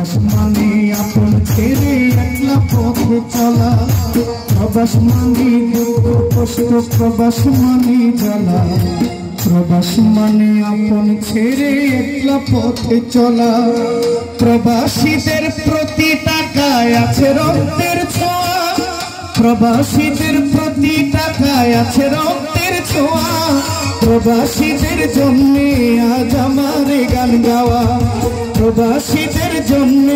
প্রবাস মানে আপন ছেড়ে একলা পথে চলা, প্রবাস মানে দুঃখ কষ্ট, প্রবাস মানে জ্বালা, প্রবাস মানে আপন ছেড়ে একলা পথে চলা। প্রবাসীদের প্রতি টাকায় আছে রক্তের ছোঁয়া, প্রবাসীদের প্রতি টাকায় আছে রক্তের ছোঁয়া, প্রবাসীদের জন্য আজ আমার গান গাওয়া, প্রবাসীদের জন্য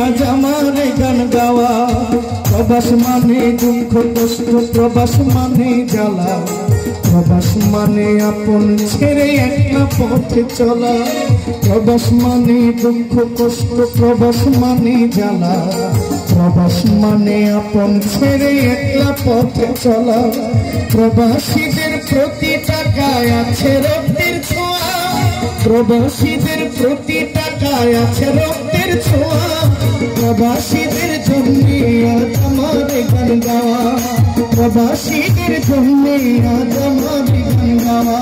আজ আমার গান গাওয়া। প্রবাস মানে দুঃখ কষ্ট, প্রবাস মানে জ্বালা, প্রবাস মানে আপন ছেড়ে একলা পথে চলা, প্রবাস মানে দুঃখ কষ্ট, প্রবাস মানে জ্বালা, প্রবাস মানে আপন ছেড়ে একলা পথে চলা। প্রবাসীদের প্রতি টাকায় আছে রক্তের ছোঁয়া, প্রবাসীদের প্রতি টাকায় আছে রক্তের ছোঁয়া, প্রবাসীদের জন্য আজ আমার গান গাওয়া, প্রবাসীদের জন্য আজ আমার গান গাওয়া।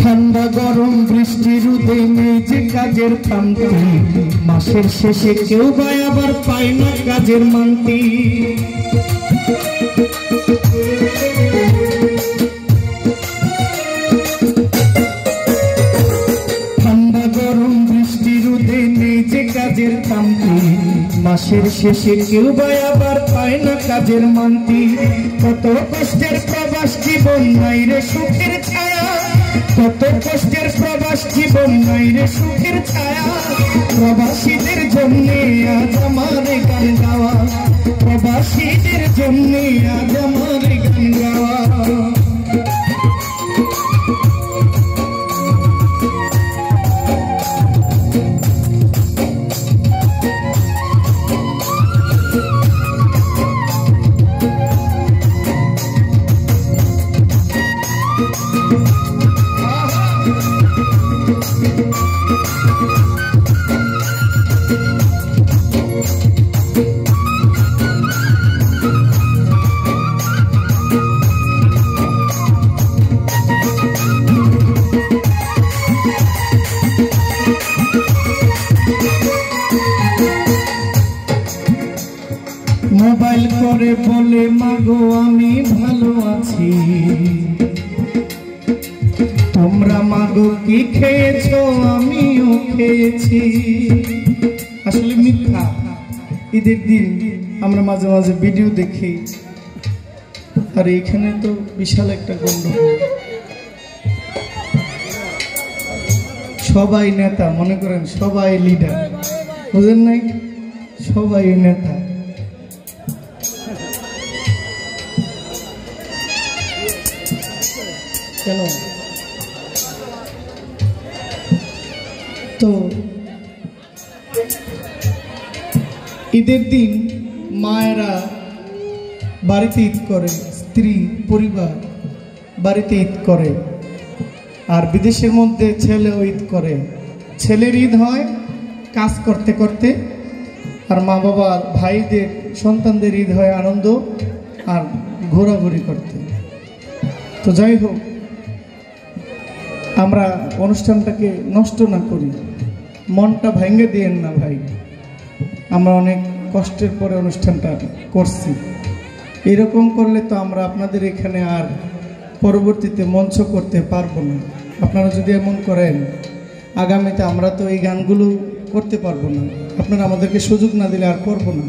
ঠান্ডা গরম বৃষ্টি রোদে নেই যে কাজের শান্তি, মাসের শেষে কেউ বা আবার পায় না কাজের মান্তি। ঠান্ডা গরম বৃষ্টি রোদে নেই যে কাজের শান্তি, মাসের শেষে কেউ বা আবার পায় না কাজের মান্তি। কত কষ্টের প্রবাস জীবন নাই রে সুখের ছায়া, কত কষ্টের প্রবাস জীবন নাই রে সুখের ছায়া, প্রবাসীদের জন্য আজ আমার গান গাওয়া, প্রবাসীদের জন্য আজ আমার গান গাওয়া। মোবাইল করে বলে মাগো আমি ভালো আছি, তোমরা মাগো কি খেয়েছো আমিও খেয়েছি। আসলে মিথ্যা। ঈদের দিন আমরা মাঝে মাঝে ভিডিও দেখি, আর এইখানে তো বিশাল একটা গন্ডগোল। সবাই নেতা, মনে করেন সবাই লিডার, বুঝেন নাই? সবাই নেতা। কেন? তো ঈদের দিন মায়েরা বাড়িতে ঈদ করে, স্ত্রী পরিবার বাড়িতে ঈদ করে, আর বিদেশের মধ্যে ছেলেও ঈদ করে। ছেলের ঈদ হয় কাজ করতে করতে, আর মা বাবা ভাইদের সন্তানদের ঈদ হয় আনন্দ আর ঘোরাঘুরি করতে। তো যাই হোক, আমরা অনুষ্ঠানটাকে নষ্ট না করি, মনটা ভেঙে দিয়েন না ভাই। আমরা অনেক কষ্টের পরে অনুষ্ঠানটা করছি, এরকম করলে তো আমরা আপনাদের এখানে আর পরবর্তীতে মঞ্চ করতে পারবো না। আপনারা যদি এমন করেন, আগামীতে আমরা তো এই গানগুলো করতে পারবো না। আপনারা আমাদেরকে সুযোগ না দিলে আর করবো না।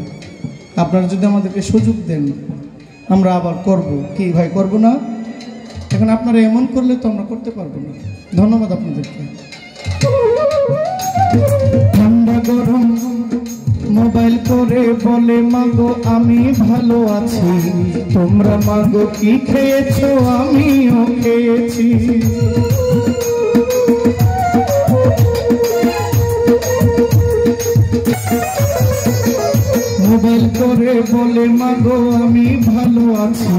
আপনারা যদি আমাদেরকে সুযোগ দেন, আমরা আবার করব। কি ভাই, করব না? এখন আপনারা এমন করলে তো আমরা করতে পারবো না। ধন্যবাদ আপনাদেরকে। ঠান্ডা গরম মোবাইল করে বলে মাগো আমি ভালো আছি, তোমরা মাগো কি খেয়েছো আমিও খেয়েছি। মোবাইল করে বলে মাগো আমি ভালো আছি,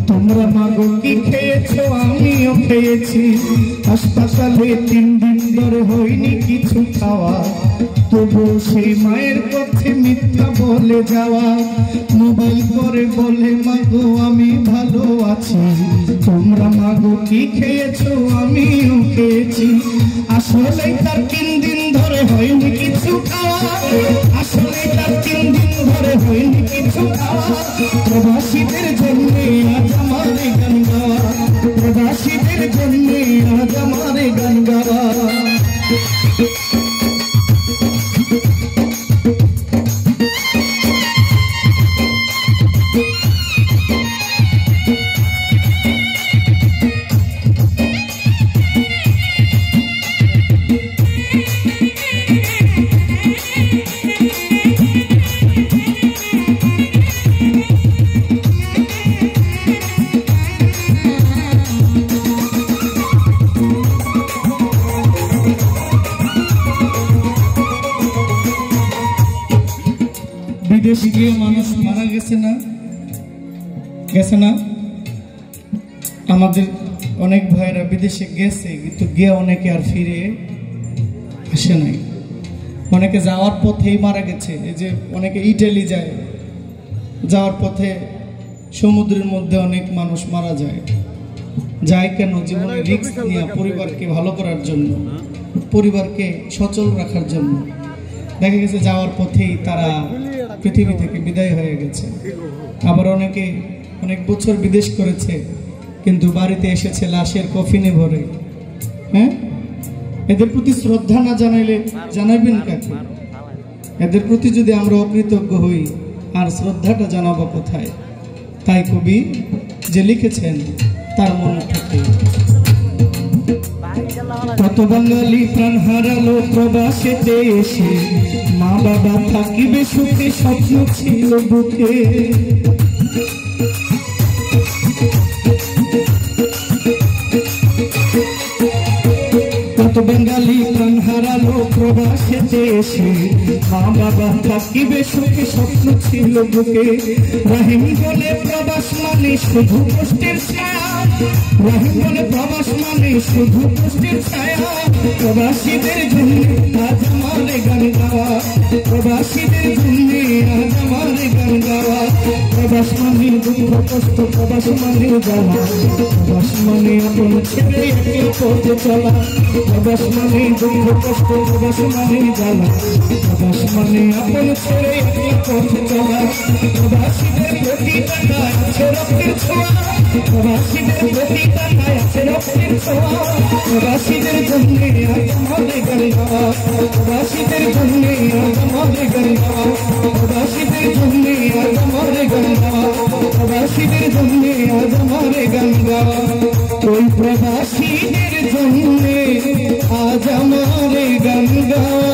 তোমরা মাগো কি খেয়েছো আমিও খেয়েছি। হাসপাতালে 3 দিন ধরে হয়নি কিছু খাওয়া, তবু সেই মায়ের পথে মিথ্যা বলে যাওয়া। মোবাইল করে বলে মাগো আমি ভালো আছি, তোমরা মাগো কি খেয়েছো আমিও খেয়েছি। আসলে তার 3 দিন ধরে হয়নি কিছু খাওয়া, আসলে তার 3 দিন ধরে হয়নি কিছু খাওয়া। প্রবাসীদের জন্য আজ আমার গান গাওয়া, প্রবাসীদের জন্য আজ আমার গান গাওয়া। বিদেশে গিয়ে মানুষ মারা গেছে না, গেছে না? আমাদের অনেক ভাইরা বিদেশে গেছে, কিন্তু গিয়ে অনেকে আর ফিরে আসে নাই। অনেকে যাওয়ার পথেই মারা গেছে। এই যে অনেকে ইটালি যায়, যাওয়ার পথে সমুদ্রের মধ্যে অনেক মানুষ মারা যায়। যায় কেন? জীবনে রিস্ক নিয়ে, পরিবারকে ভালো করার জন্য, পরিবারকে সচল রাখার জন্য। দেখা গেছে যাওয়ার পথেই তারা পৃথিবী থেকে বিদায় হয়ে গেছে। আবার অনেকে অনেক বছর বিদেশ করেছে, কিন্তু বাড়িতে এসেছে লাশের কফিনে ভরে। হ্যাঁ, এদের প্রতি শ্রদ্ধা না জানাইলে জানাবেন কাকে? এদের প্রতি যদি আমরা অকৃতজ্ঞ হই, আর শ্রদ্ধাটা জানাবো কোথায়? তাই কবি যে লিখেছেন তার মনে থেকে, কত বাঙালি প্রাণ হারালো প্রবাসেতে এসে, মা বাবা থাকিবে সুখে স্বপ্ন ছিল বুকে। কত বাঙালি প্রাণ হারালো প্রবাসেতে এসে, মা বাবা থাকিবে সুখে স্বপ্ন ছিল বুকে। রহিম বলে প্রবাস মানে শুধু কষ্টের ছায়া, রহিম বলে প্রবাস মানে শুধু কষ্টের ছায়া। প্রবাসীদের জন্য আজ আমার গান গাওয়া, প্রবাসীদের জন্য আজ আমার গান গাওয়া। প্রবাস মানে দুঃখ কষ্ট, প্রবাস মানে জ্বালা, প্রবাস মানে আপন ছেড়ে একে পথে চলা। প্রবাস মানে দুঃখ কষ্ট, প্রবাস মানে জ্বালা, প্রবাস মানে আপন ছেড়ে একে পথে চলা। প্রবাসীদের প্রতি টাকায় আছে রক্তের ছোঁয়া, প্রবাসীদের প্রতি টাকায় আছে রক্তের ছোঁয়া। প্রবাসীদের জন্য আজ আমাদের গান গাওয়া, প্রবাসীদের জন্য আজ আমাদের গান গাওয়া, প্রবাসীদের জন্য আজ আমাদের গান গাওয়া, প্রবাসীদের জন্য আজ আমাদের গান গাওয়া। ওই প্রবাসীদের জন্য আজ আমাদের গান গাওয়া।